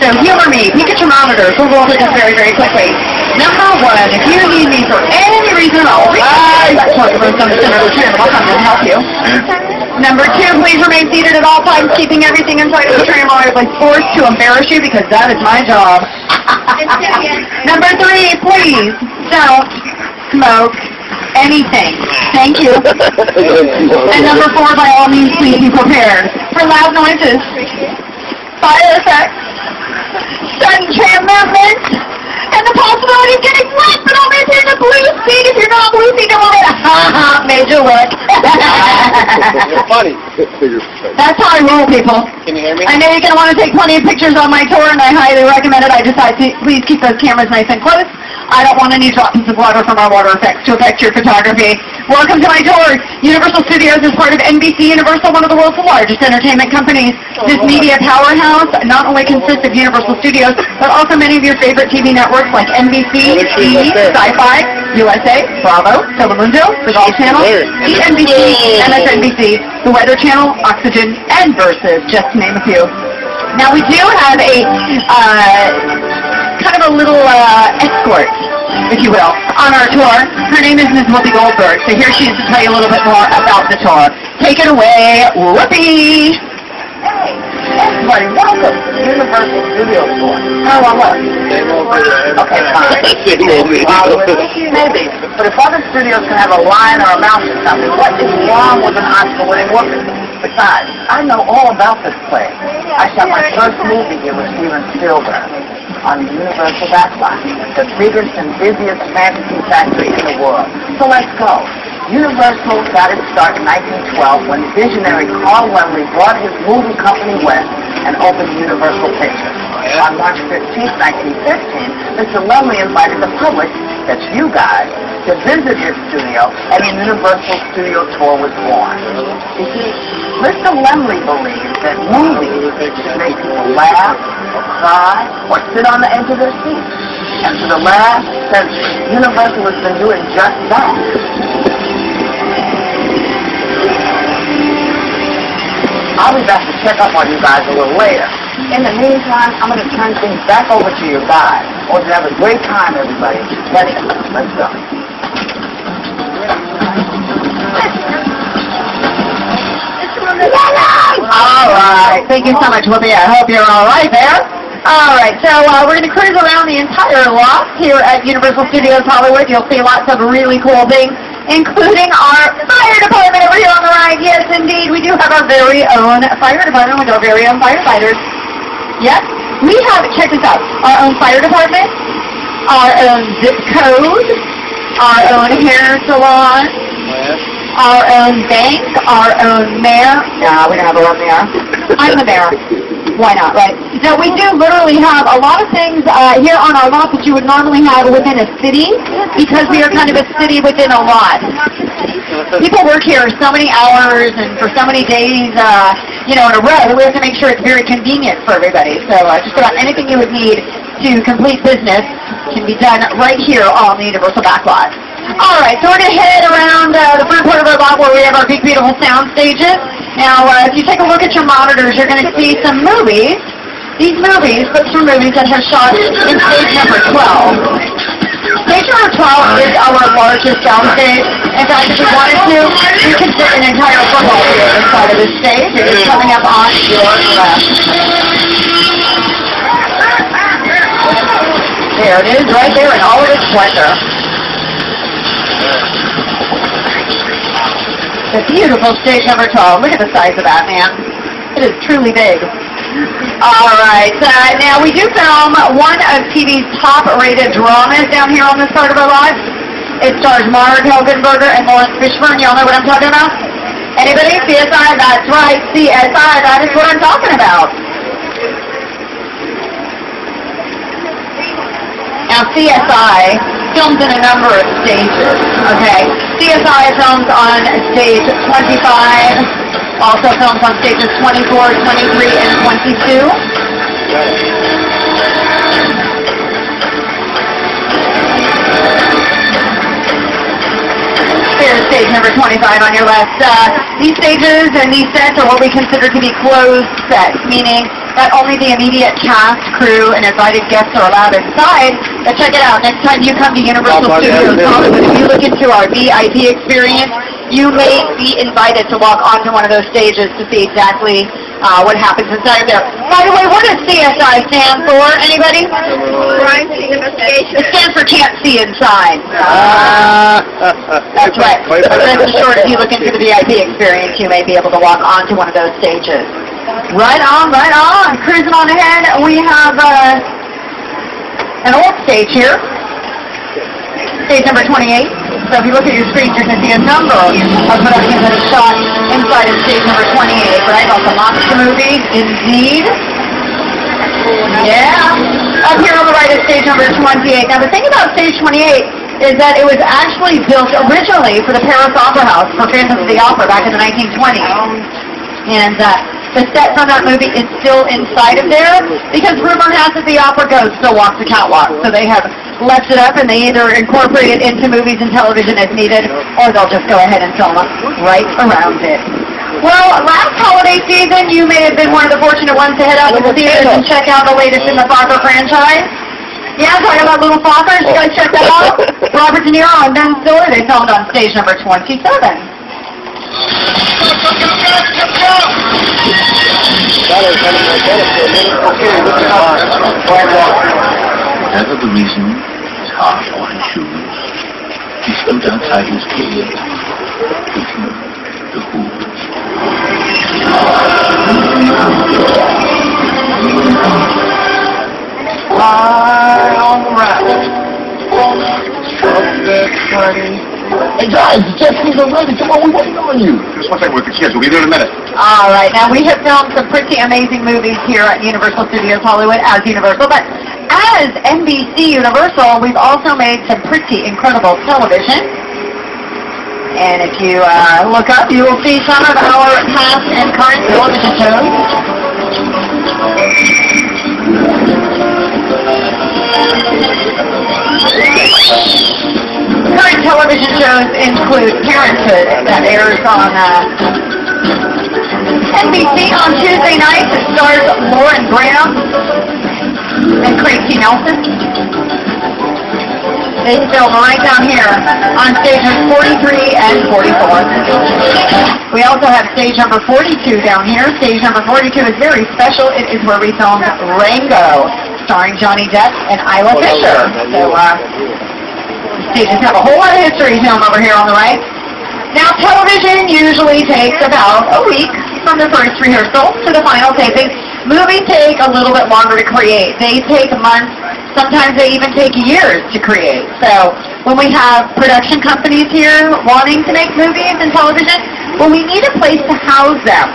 So humor me. Peek at your monitors. We'll go over this very, very quickly. Number one, if you need me for any reason at all, I'll come and help you. Number two, please remain seated at all times, keeping everything inside of the tram, or I was forced to embarrass you because that is my job. Number three, please don't smoke anything. Thank you. And number four, by all means, please be prepared for loud noises, fire effects, sudden tram movement, and the possibility of getting wet, but only if you're in the blue seat. If you're not blue seat, don't worry. Made you look. You're funny. That's how I roll, people. Can you hear me? I know you're going to want to take plenty of pictures on my tour, and I highly recommend it. I just please keep those cameras nice and close. I don't want any drops of water from our water effects to affect your photography. Welcome to my tour. Universal Studios is part of NBC Universal, one of the world's largest entertainment companies. This media powerhouse not only consists of Universal Studios, but also many of your favorite TV networks like NBC, Sci-Fi, USA, Bravo, Telemundo, the Golf Channel, NBC, MSNBC, the Weather Channel, Oxygen, and Versus, just to name a few. Now we do have a kind of a little escort, if you will, on our tour. Her name is Ms. Whoopi Goldberg, so here she is to tell you a little bit more about the tour. Take it away, Whoopi! Hey, everybody, welcome to the Universal Studios tour. How long was it? Okay, fine. Maybe, but if other studios can have a line or a mouse or something, what is wrong with an Oscar-winning Whoopi? Besides, I know all about this place. I shot my first movie here with Steven Spielberg on the Universal Backlot, the biggest and busiest fantasy factory in the world. So let's go. Universal got its start in 1912 when visionary Carl Laemmle brought his movie company west and opened Universal Pictures. On March 15, 1915, Mr. Laemmle invited the public, that's you guys, to visit his studio, and the Universal Studio Tour was born. You see, Mr. Laemmle believed that movies should make people laugh, or cry, or sit on the edge of their seats. And for the last century, Universal has been doing just that. I'll be back to check up on you guys a little later. In the meantime, I'm going to turn things back over to your guys. Hope you have a great time, everybody. Let's go. All right. Thank you so much, Whoopi. I hope you're all right there. All right. So we're going to cruise around the entire lot here at Universal Studios Hollywood. You'll see lots of really cool things, including our fire department over here on the right. Yes, indeed. We do have our very own fire department with our very own firefighters. Yes. We have, check this out, our own fire department, our own zip code, our own hair salon, our own bank, our own mayor. No, we don't have our own mayor. I'm the mayor. Why not, right? So we do literally have a lot of things here on our lot that you would normally have within a city, because we are kind of a city within a lot. People work here so many hours and for so many days, in a row, we have to make sure it's very convenient for everybody. So just about anything you would need to complete business can be done right here on the Universal Backlot. All right, so we're going to head around the front part of our lot where we have our big, beautiful sound stages. Now, if you take a look at your monitors, you're going to see some movies. These movies, clips from movies that have shot in stage number 12. Stage number 12 is our largest sound stage. In fact, if we wanted to, we could fit an entire football field inside of this stage. It is coming up on your left. There it is, right there in all of its splendor. The beautiful stage number 12. Look at the size of that, man. It is truly big. All right. Now, we do film one of TV's top-rated dramas down here on this part of our lot. It stars Marg Helgenberger and Lawrence Fishburne. Y'all know what I'm talking about? Anybody? CSI? That's right. CSI. That is what I'm talking about. Now, CSI films in a number of stages, okay? CSI films on stage 25, also films on stages 24, 23, and 22. Here's stage number 25 on your left. These stages and these sets are what we consider to be closed sets, meaning that only the immediate cast, crew and invited guests are allowed inside. But check it out. Next time you come to Universal Studios Hollywood, if you look into our VIP experience, you may be invited to walk onto one of those stages to see exactly what happens inside of there. By the way, what does CSI stand for? Anybody? Crime Scene Investigation. It stands for Can't See Inside. That's right. But rest assured, if you look into the VIP experience, you may be able to walk onto one of those stages. Right on, right on. Cruising on ahead, we have an old stage here. Stage number 28. So if you look at your screen, you're going to see a number of productions that are shot inside of stage number 28, right? Off the Monster movie, indeed. Yeah. Up here on the right is stage number 28. Now the thing about stage 28 is that it was actually built originally for the Paris Opera House for Phantom of the Opera back in the 1920s. And the set from that movie is still inside of there because rumor has it the opera ghost still walks the catwalk. So they have left it up and they either incorporate it into movies and television as needed or they'll just go ahead and film it right around it. Well, last holiday season you may have been one of the fortunate ones to head out to the theaters and check out the latest in the Fokker franchise. Yeah, talking about little Fokkers, you guys check that out? Robert De Niro and Ben Stiller, they filmed on stage number 27. Whatever the reason, his heart or his shoes, he stood outside his cave, looking the hood. Hey guys, the jet skis are ready. Come on, we're waiting on you. Just one second with the kids. We'll be there in a minute. All right, now we have filmed some pretty amazing movies here at Universal Studios Hollywood as Universal, but as NBC Universal, we've also made some pretty incredible television. And if you look up, you will see some of our past and current television shows. Current television shows include Parenthood, that airs on NBC on Tuesday nights. It stars Lauren Graham and Craig T. Nelson. They film right down here on stages 43 and 44. We also have stage number 42 down here. Stage number 42 is very special. It is where we filmed Rango, starring Johnny Depp and Isla Fisher. So, stages have a whole lot of history film over here on the right. Now, television usually takes about a week from the first rehearsal to the final taping. Movies take a little bit longer to create. They take months. Sometimes they even take years to create. So when we have production companies here wanting to make movies and television, well, we need a place to house them.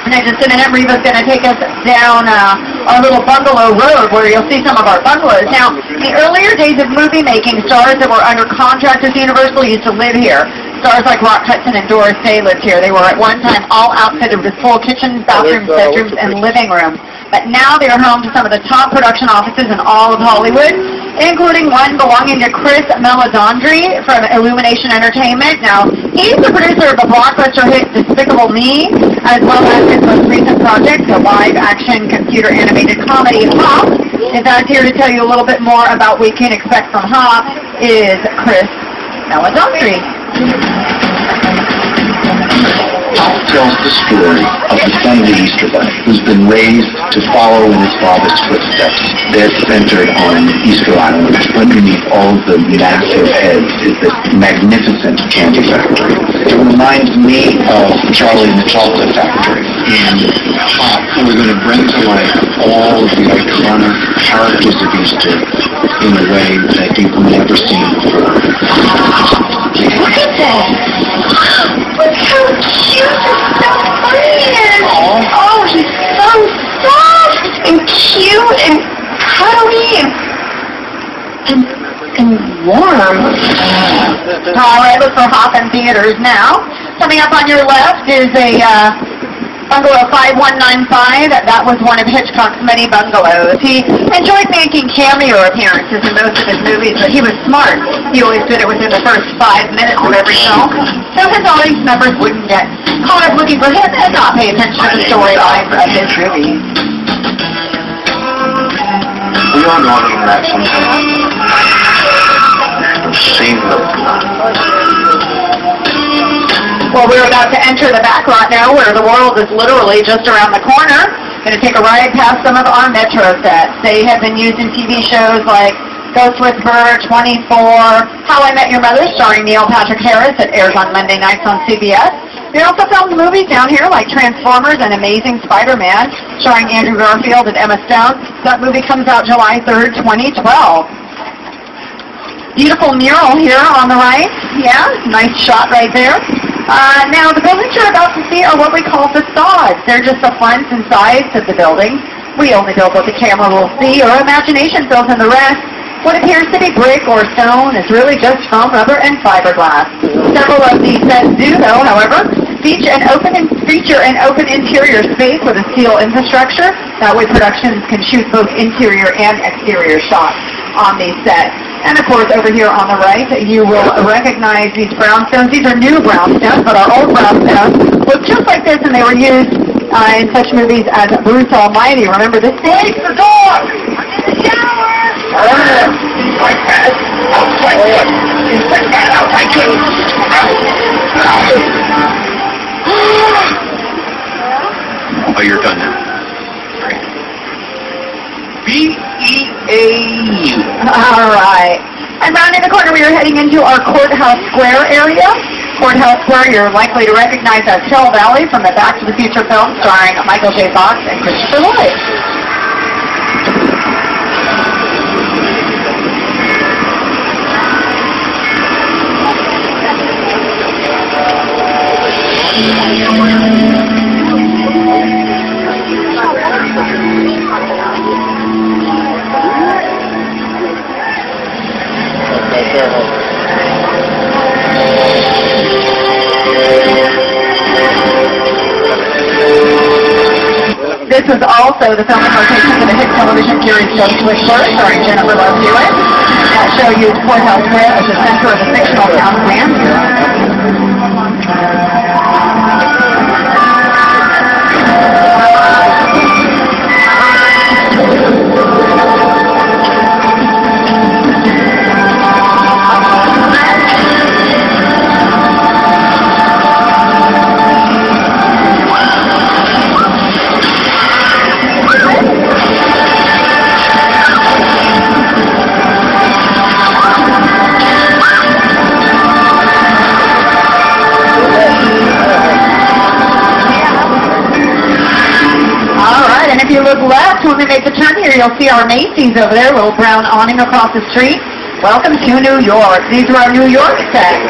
And I just in a minute, Reva's going to take us down our little bungalow road where you'll see some of our bungalows. Now, in the earlier days of movie making, stars that were under contract with Universal used to live here. Stars like Rock Hudson and Doris Day lived here. They were at one time all outfitted with full kitchens, bathrooms, bedrooms, and living rooms. But now they are home to some of the top production offices in all of Hollywood, including one belonging to Chris Meledandri from Illumination Entertainment. Now, he's the producer of the blockbuster hit Despicable Me, as well as his most recent project, the live-action computer-animated comedy Hop. In fact, here to tell you a little bit more about what we can expect from Hop is Chris Meledandri. Hop tells the story of the son of the Easter Bunny, who's been raised to follow in his father's footsteps. They're centered on Easter Island, which underneath all the massive heads is this magnificent candy factory. It reminds me of Charlie and the Chocolate Factory. In Hop, we're going to bring to life all of the iconic characters of Easter in a way that you've never seen before. Look at that! Look how cute and so funny he is! Oh, he's so soft and cute and cuddly and warm. All right, look for Hop in theaters now. Coming up on your left is a bungalow 5195. That was one of Hitchcock's many bungalows. He enjoyed making cameo appearances in most of his movies, but he was smart. He always did it within the first 5 minutes of every film, so his audience members wouldn't get caught up looking for him and not pay attention to the storyline of his movies. We all know them that sometimes. I've seen them. Well, we're about to enter the back lot now, where the world is literally just around the corner. Going to take a ride past some of our Metro sets. They have been used in TV shows like Ghost Whisperer, 24, How I Met Your Mother, starring Neil Patrick Harris, that airs on Monday nights on CBS. They also filmed movies down here like Transformers and Amazing Spider-Man, starring Andrew Garfield and Emma Stone. That movie comes out July 3rd, 2012. Beautiful mural here on the right. Yeah, nice shot right there. Now, the buildings you're about to see are what we call facades. They're just the fronts and sides of the building. We only build what the camera will see, or imagination fills in the rest. What appears to be brick or stone is really just foam, rubber, and fiberglass. Several of these sets do, though, however, feature an open interior space with a steel infrastructure. That way productions can shoot both interior and exterior shots on these sets. And of course, over here on the right, you will recognize these brownstones. These are new brownstones, but our old brownstones look just like this, and they were used in such movies as Bruce Almighty. Remember this thing? The dog! I'm in the shower! Like that. Outside it. Like that. Outside it. Oh, you're done now. Great. B-E-A-U. All right. And round in the corner, we are heading into our Courthouse Square area. Courthouse Square, you're likely to recognize as Hill Valley from the Back to the Future film starring Michael J. Fox and Christopher Lloyd. This is also the filming location for the hit television series Ghost Whisperer, starring Jennifer Love Hewitt. That show used Courthouse Square as the center of the fictional town of Glacier. If you look left, when we make the turn here, you'll see our Macy's over there, a little brown awning across the street. Welcome to New York. These are our New York sets.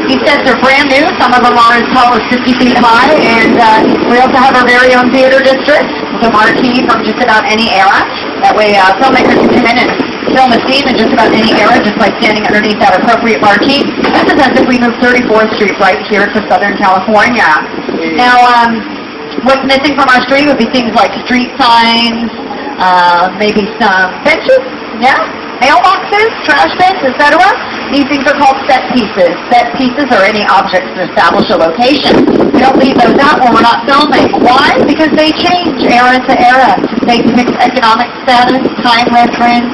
These sets are brand new. Some of them are as tall as 50 feet high. And we also have our very own theater district with a marquee from just about any era. That way filmmakers can come in and film a scene in just about any era, just by standing underneath that appropriate marquee. This is as if we moved 34th Street right here to Southern California. Now, what's missing from our street would be things like street signs, maybe some benches, mailboxes, trash bins, etc. These things are called set pieces. Set pieces are any objects that establish a location. We don't leave those out when we're not filming. Why? Because they change era to era. They depict economic status, time reference,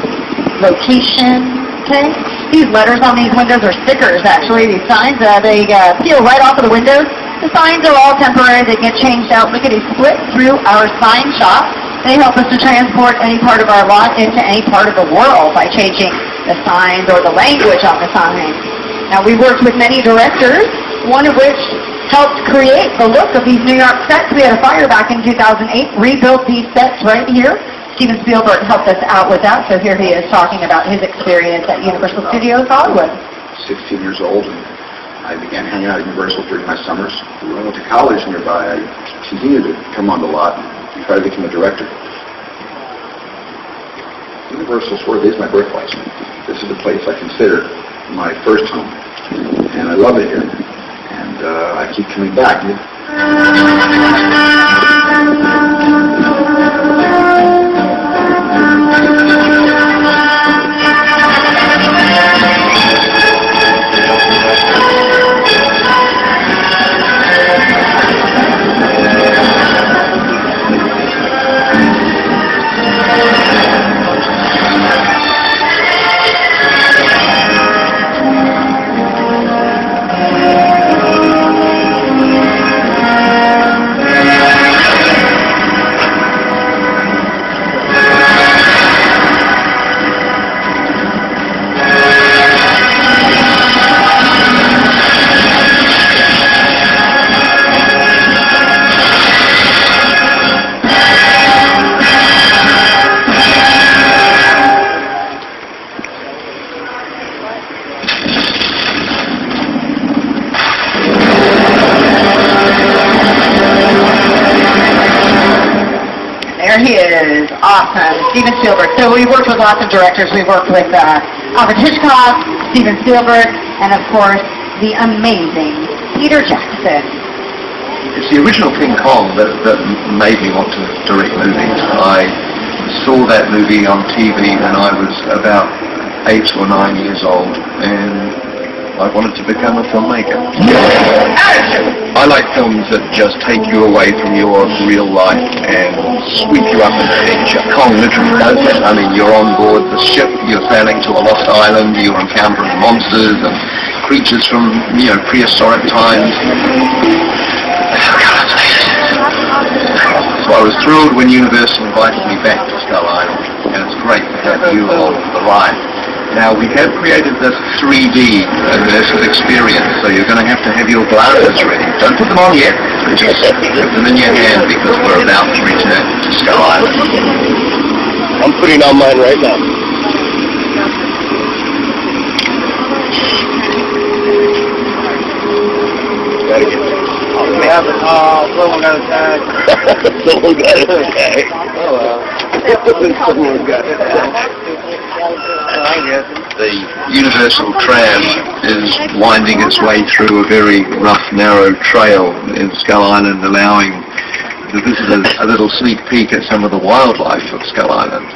location. Okay? These letters on these windows are stickers, actually. These signs, they peel right off of the windows. The signs are all temporary. They get changed out. Look at these split through our sign shop. They help us to transport any part of our lot into any part of the world by changing the signs or the language on the signs. Now, we worked with many directors, one of which helped create the look of these New York sets. We had a fire back in 2008, rebuilt these sets right here. Steven Spielberg helped us out with that, so here he is talking about his experience at Universal Studios Hollywood. 16 years old, and I began hanging out at Universal during my summers. When I went to college nearby, I continued to come on the lot and try to become a director. Universal sort of is my birthplace. This is the place I consider my first home, and I love it here. And I keep coming back. Steven Spielberg. So we worked with lots of directors. We worked with Alfred Hitchcock, Steven Spielberg, and of course, the amazing Peter Jackson. It's the original King Kong that made me want to direct movies. I saw that movie on TV when I was about 8 or 9 years old, and I wanted to become a filmmaker. I like films that just take you away from your real life and sweep you up in adventure. Kong literally does that. I mean, you're on board the ship, you're sailing to a lost island, you're encountering monsters and creatures from, prehistoric times. So I was thrilled when Universal invited me back to Skull Island, and it's great to have you along for the ride. Now, we have created this 3D immersive experience, so you're going to have your glasses ready. Don't put them on yet, just put them in your hand because we're about to return to Skull Island. I'm putting on mine right now. Gotta get it. Someone got attacked. Someone got attacked. Oh, well. Someone got attacked. I guess. The Universal tram is winding its way through a very rough, narrow trail in Skull Island, allowing... This is a little sneak peek at some of the wildlife of Skull Island.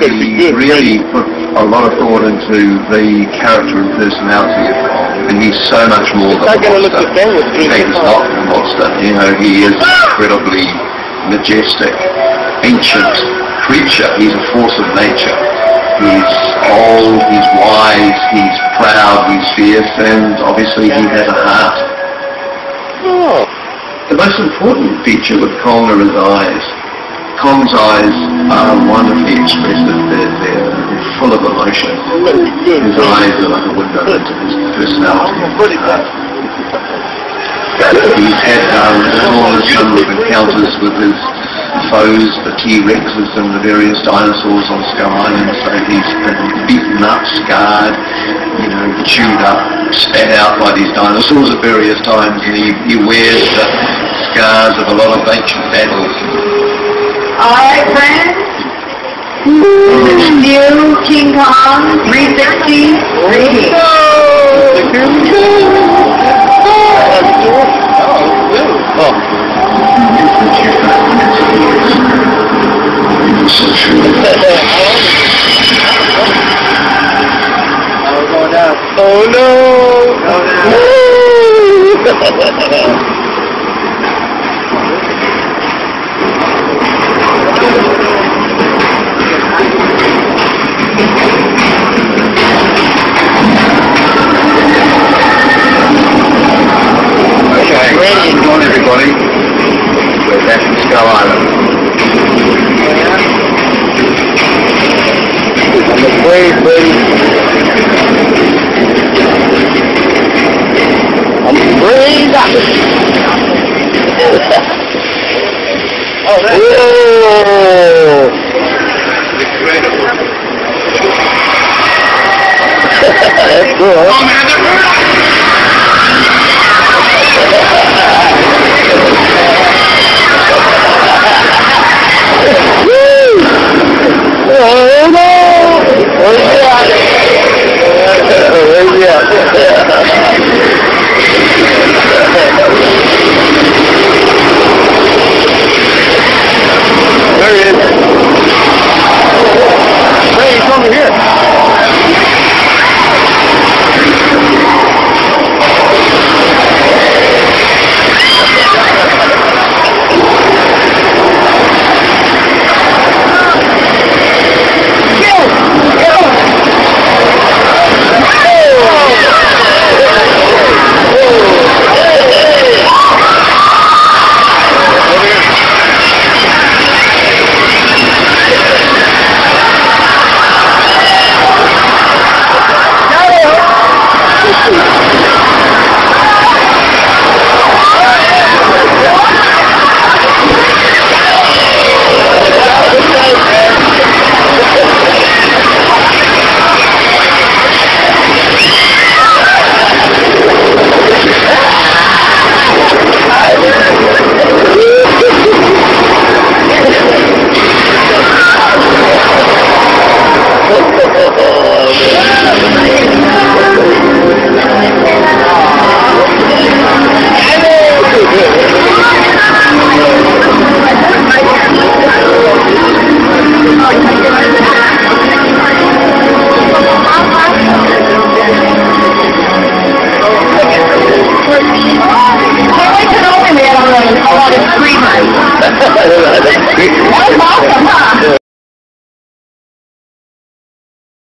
We really put a lot of thought into the character and personality of Kong, and he's so much more than a monster. In fact, he's not a monster. He is an incredibly majestic, ancient creature. He's a force of nature. He's old, he's wise, he's proud, he's fierce, and obviously he has a heart. Oh. The most important feature with Kong are his eyes. Kong's eyes are wonderfully expressive. They're full of emotion. His eyes are like a window into his personality. He's had enormous number of encounters with his foes, the T-Rexes and the various dinosaurs on Skull Island. So he's been beaten up, scarred, chewed up, spat out by these dinosaurs at various times, and he wears the scars of a lot of ancient battles. Alright, friends. New King Kong 360 3D. Oh no! Come on, everybody. We're back in Skull Island. I'm afraid, buddy. I'm afraid. Oh, that's Whoa! Incredible. That's cool. Oh, man,